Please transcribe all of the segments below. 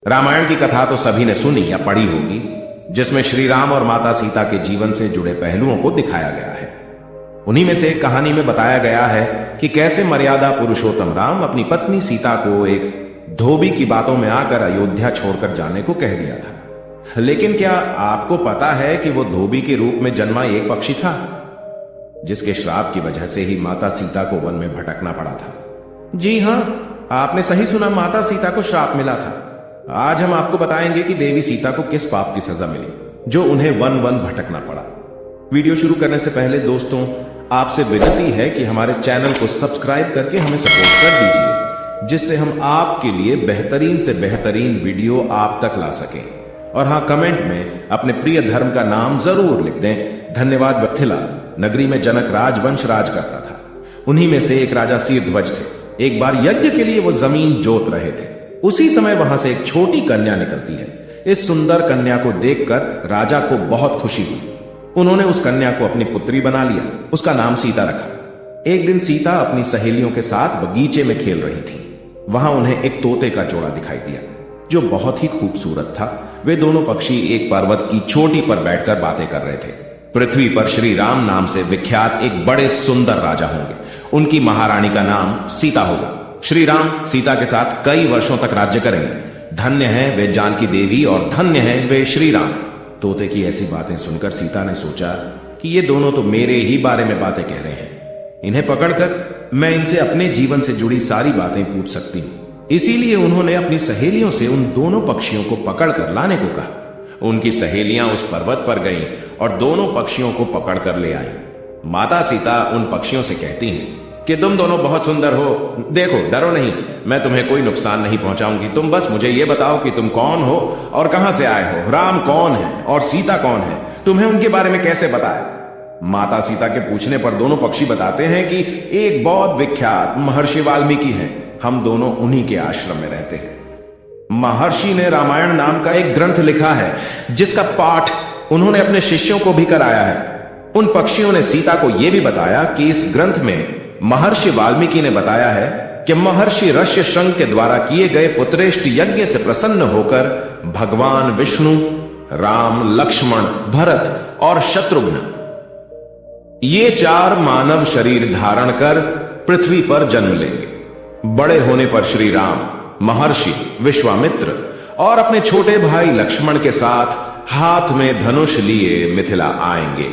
रामायण की कथा तो सभी ने सुनी या पढ़ी होगी, जिसमें श्री राम और माता सीता के जीवन से जुड़े पहलुओं को दिखाया गया है। उन्हीं में से एक कहानी में बताया गया है कि कैसे मर्यादा पुरुषोत्तम राम अपनी पत्नी सीता को एक धोबी की बातों में आकर अयोध्या छोड़कर जाने को कह दिया था। लेकिन क्या आपको पता है कि वो धोबी के रूप में जन्मा एक पक्षी था, जिसके श्राप की वजह से ही माता सीता को वन में भटकना पड़ा था। जी हां, आपने सही सुना, माता सीता को श्राप मिला था। आज हम आपको बताएंगे कि देवी सीता को किस पाप की सजा मिली जो उन्हें वन वन भटकना पड़ा। वीडियो शुरू करने से पहले दोस्तों, आपसे विनती है कि हमारे चैनल को सब्सक्राइब करके हमें सपोर्ट कर दीजिए, जिससे हम आपके लिए बेहतरीन से बेहतरीन वीडियो आप तक ला सकें। और हाँ, कमेंट में अपने प्रिय धर्म का नाम जरूर लिख दें। धन्यवाद। मिथिला नगरी में जनक राजवंश राज करता था। उन्हीं में से एक राजा शीरध्वज थे। एक बार यज्ञ के लिए वो जमीन जोत रहे थे। उसी समय वहां से एक छोटी कन्या निकलती है। इस सुंदर कन्या को देखकर राजा को बहुत खुशी हुई। उन्होंने उस कन्या को अपनी पुत्री बना लिया। उसका नाम सीता रखा। एक दिन सीता अपनी सहेलियों के साथ बगीचे में खेल रही थी। वहां उन्हें एक तोते का जोड़ा दिखाई दिया, जो बहुत ही खूबसूरत था। वे दोनों पक्षी एक पर्वत की चोटी पर बैठकर बातें कर रहे थे। पृथ्वी पर श्री राम नाम से विख्यात एक बड़े सुंदर राजा होंगे। उनकी महारानी का नाम सीता होगा। श्री राम सीता के साथ कई वर्षों तक राज्य करेंगे। धन्य है वे जानकी देवी और धन्य है वे श्री राम। तोते की ऐसी बातें सुनकर सीता ने सोचा कि ये दोनों तो मेरे ही बारे में बातें कह रहे हैं। इन्हें पकड़कर मैं इनसे अपने जीवन से जुड़ी सारी बातें पूछ सकती हूं। इसीलिए उन्होंने अपनी सहेलियों से उन दोनों पक्षियों को पकड़कर लाने को कहा। उनकी सहेलियां उस पर्वत पर गईं और दोनों पक्षियों को पकड़कर ले आईं। माता सीता उन पक्षियों से कहती हैं कि तुम दोनों बहुत सुंदर हो। देखो, डरो नहीं, मैं तुम्हें कोई नुकसान नहीं पहुंचाऊंगी। तुम बस मुझे यह बताओ कि तुम कौन हो और कहां से आए हो। राम कौन है और सीता कौन है, तुम्हें उनके बारे में कैसे बताया। माता सीता के पूछने पर दोनों पक्षी बताते हैं कि एक बहुत विख्यात महर्षि वाल्मीकि हैं। हम दोनों उन्हीं के आश्रम में रहते हैं। महर्षि ने रामायण नाम का एक ग्रंथ लिखा है, जिसका पाठ उन्होंने अपने शिष्यों को भी कराया है। उन पक्षियों ने सीता को यह भी बताया कि इस ग्रंथ में महर्षि वाल्मीकि ने बताया है कि महर्षि ऋष्यशृंग के द्वारा किए गए पुत्रेष्ट यज्ञ से प्रसन्न होकर भगवान विष्णु, राम, लक्ष्मण, भरत और शत्रुघ्न ये चार मानव शरीर धारण कर पृथ्वी पर जन्म लेंगे। बड़े होने पर श्री राम महर्षि विश्वामित्र और अपने छोटे भाई लक्ष्मण के साथ हाथ में धनुष लिए मिथिला आएंगे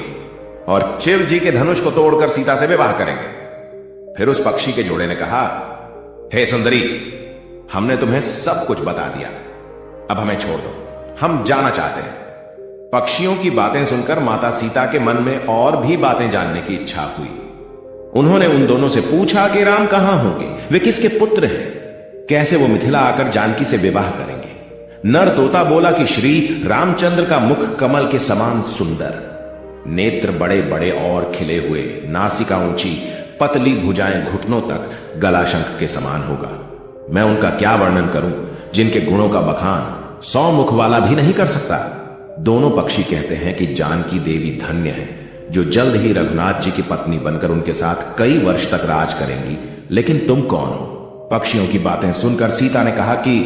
और शिव जी के धनुष को तोड़कर सीता से विवाह करेंगे। फिर उस पक्षी के जोड़े ने कहा, हे सुंदरी, हमने तुम्हें सब कुछ बता दिया, अब हमें छोड़ दो, हम जाना चाहते हैं। पक्षियों की बातें सुनकर माता सीता के मन में और भी बातें जानने की इच्छा हुई। उन्होंने उन दोनों से पूछा कि राम कहां होंगे, वे किसके पुत्र हैं, कैसे वो मिथिला आकर जानकी से विवाह करेंगे। नर तोता बोला कि श्री रामचंद्र का मुख कमल के समान सुंदर, नेत्र बड़े बड़े और खिले हुए, नासिका ऊंची, पतली भुजाएं घुटनों तक, गला शंख के समान होगा। मैं उनका क्या वर्णन करूं, जिनके गुणों का बखान 100 मुख वाला भी नहीं कर सकता। दोनों पक्षी कहते हैं कि जानकी देवी धन्य है, जो जल्द ही रघुनाथ जी की पत्नी बनकर उनके साथ कई वर्ष तक राज करेंगी। लेकिन तुम कौन हो। पक्षियों की बातें सुनकर सीता ने कहा कि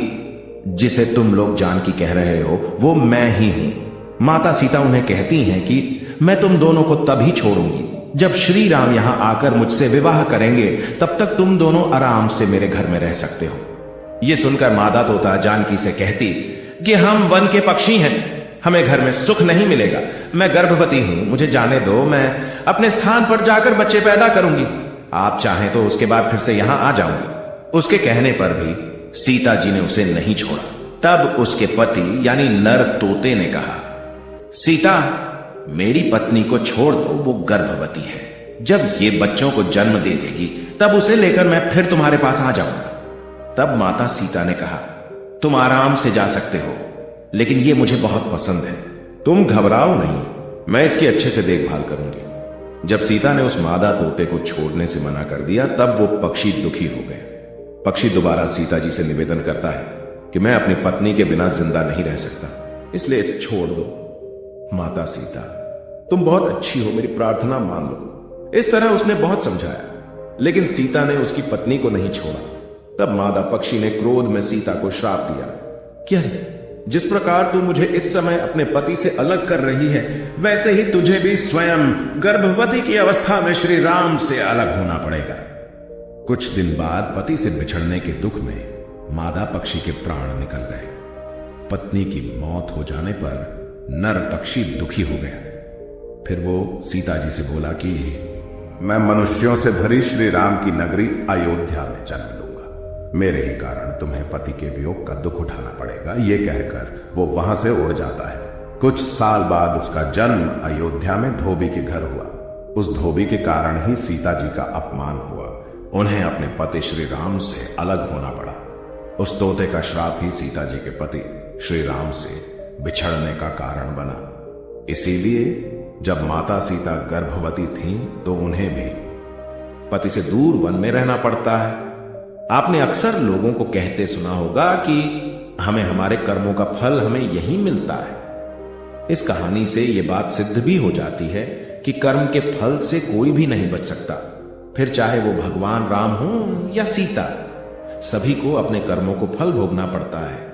जिसे तुम लोग जानकी कह रहे हो वो मैं ही हूं। माता सीता उन्हें कहती हैं कि मैं तुम दोनों को तभी छोड़ूंगी जब श्री राम यहां आकर मुझसे विवाह करेंगे। तब तक तुम दोनों आराम से मेरे घर में रह सकते हो। यह सुनकर मादा तोता जानकी से कहती कि हम वन के पक्षी हैं, हमें घर में सुख नहीं मिलेगा। मैं गर्भवती हूं, मुझे जाने दो, मैं अपने स्थान पर जाकर बच्चे पैदा करूंगी। आप चाहें तो उसके बाद फिर से यहां आ जाऊंगी। उसके कहने पर भी सीता जी ने उसे नहीं छोड़ा। तब उसके पति यानी नर तोते ने कहा, सीता, मेरी पत्नी को छोड़ दो, वो गर्भवती है। जब ये बच्चों को जन्म दे देगी तब उसे लेकर मैं फिर तुम्हारे पास आ जाऊंगा। तब माता सीता ने कहा, तुम आराम से जा सकते हो, लेकिन ये मुझे बहुत पसंद है। तुम घबराओ नहीं, मैं इसकी अच्छे से देखभाल करूंगी। जब सीता ने उस मादा तोते को छोड़ने से मना कर दिया, तब वो पक्षी दुखी हो गए। पक्षी दोबारा सीता जी से निवेदन करता है कि मैं अपनी पत्नी के बिना जिंदा नहीं रह सकता, इसलिए इसे छोड़ दो। माता सीता, तुम बहुत अच्छी हो, मेरी प्रार्थना मान लो। इस तरह उसने बहुत समझाया, लेकिन सीता ने उसकी पत्नी को नहीं छोड़ा। तब मादा पक्षी ने क्रोध में सीता को श्राप दिया कि अरे, जिस प्रकार तू मुझे इस समय अपने पति से अलग कर रही है, वैसे ही तुझे भी स्वयं गर्भवती की अवस्था में श्री राम से अलग होना पड़ेगा। कुछ दिन बाद पति से बिछड़ने के दुख में मादा पक्षी के प्राण निकल गए। पत्नी की मौत हो जाने पर नर पक्षी दुखी हो गया। फिर वो सीता जी से बोला कि मैं मनुष्यों से भरी श्री राम की नगरी अयोध्या में जन्म लूंगा। मेरे ही कारण तुम्हें पति के वियोग का दुख उठाना पड़ेगा। ये कहकर वो वहां से उड़ जाता है। कुछ साल बाद उसका जन्म अयोध्या में धोबी के घर हुआ। उस धोबी के कारण ही सीता जी का अपमान हुआ। उन्हें अपने पति श्री राम से अलग होना पड़ा। उस तोते का श्राप ही सीता जी के पति श्री राम से बिछड़ने का कारण बना। इसीलिए जब माता सीता गर्भवती थीं, तो उन्हें भी पति से दूर वन में रहना पड़ता है। आपने अक्सर लोगों को कहते सुना होगा कि हमें हमारे कर्मों का फल हमें यहीं मिलता है। इस कहानी से यह बात सिद्ध भी हो जाती है कि कर्म के फल से कोई भी नहीं बच सकता। फिर चाहे वो भगवान राम हो या सीता, सभी को अपने कर्मों को फल भोगना पड़ता है।